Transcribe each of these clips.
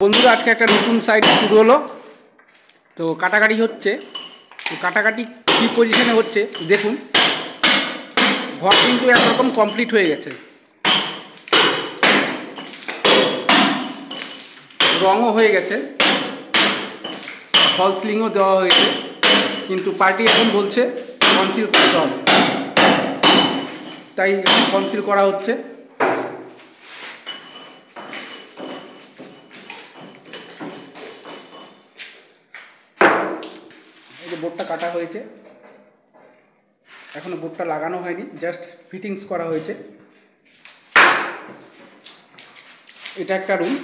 বন্ধুরা আজকে একটা নতুন সাইট শুরু হলো। তো কাটাকাটি হচ্ছে। তো কাটাকাটি কী পজিশনে হচ্ছে দেখুন। ঘর কিন্তু একরকম কমপ্লিট হয়ে গেছে, রঙও হয়ে গেছে, ফল সিলিংও দেওয়া হয়েছে, কিন্তু পার্টি এখন বলছে কনসিল করতে হবে, তাই কনসিল করা হচ্ছে। এই যে বোর্ডটা কাটা হয়েছে, এখনো বোর্ডটা লাগানো হয়নি, জাস্ট ফিটিংস করা হয়েছে। এটা একটা রুম,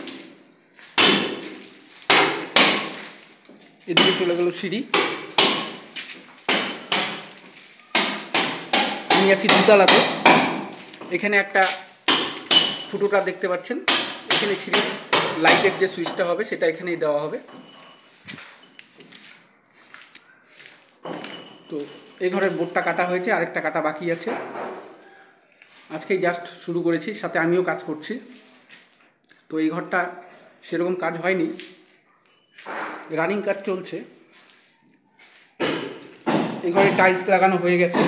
এদিকে চলে গেল সিঁড়ি। আমি আছি দুতলাতে। এখানে একটা ফুটোটা দেখতে পাচ্ছেন, এখানে সিঁড়ির লাইটের যে সুইচটা হবে সেটা এখানেই দেওয়া হবে। তো এই ঘরের বোর্ডটা কাটা হয়েছে, আরেকটা কাটা বাকি আছে। আজকেই জাস্ট শুরু করেছি, সাথে আমিও কাজ করছি। তো এই ঘরটা সেরকম কাজ হয়নি, রানিং কাজ চলছে। এই ঘরে টাইলস লাগানো হয়ে গেছে,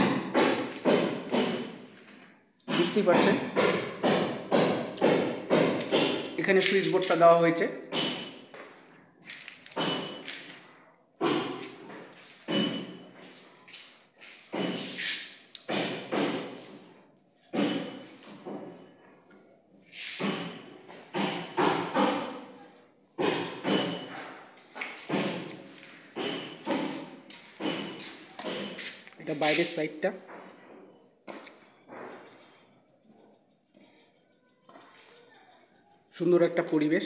বুঝতেই পারছেন। এখানে সুইচ বোর্ডটা দেওয়া হয়েছে। এটা বাইরের সাইডটা। সুন্দর একটা পরিবেশ।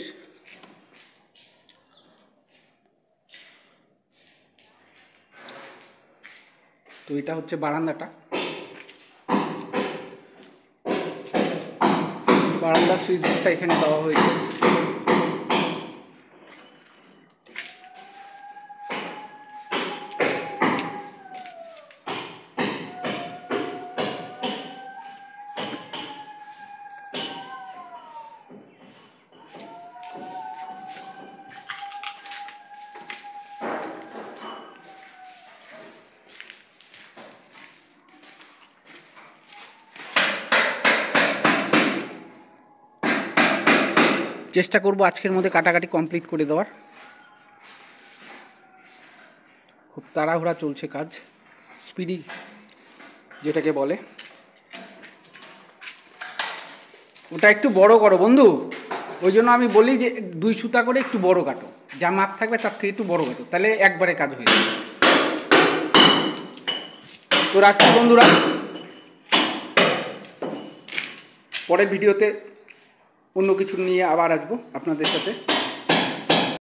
তো এটা হচ্ছে বারান্দাটা। বারান্দার সুইচ বোর্ডটা এখানে দেওয়া হয়েছে। চেষ্টা করব আজকের মধ্যে কাটাকাটি কমপ্লিট করে দেওয়ার। খুব তাড়াহুড়া চলছে কাজ, স্পিডি যেটাকে বলে। ওটা একটু বড় করো বন্ধু, ওই জন্য আমি বলি যে 2 সুতা করে একটু বড় কাটো, যা মাপ থাকবে তার থেকে একটু বড় কাটো, তাহলে একবারে কাজ হয়ে যাবে। তো রাখছি বন্ধুরা, পরের ভিডিওতে অন্য কিছু নিয়ে আবার আসবো আপনাদের সাথে।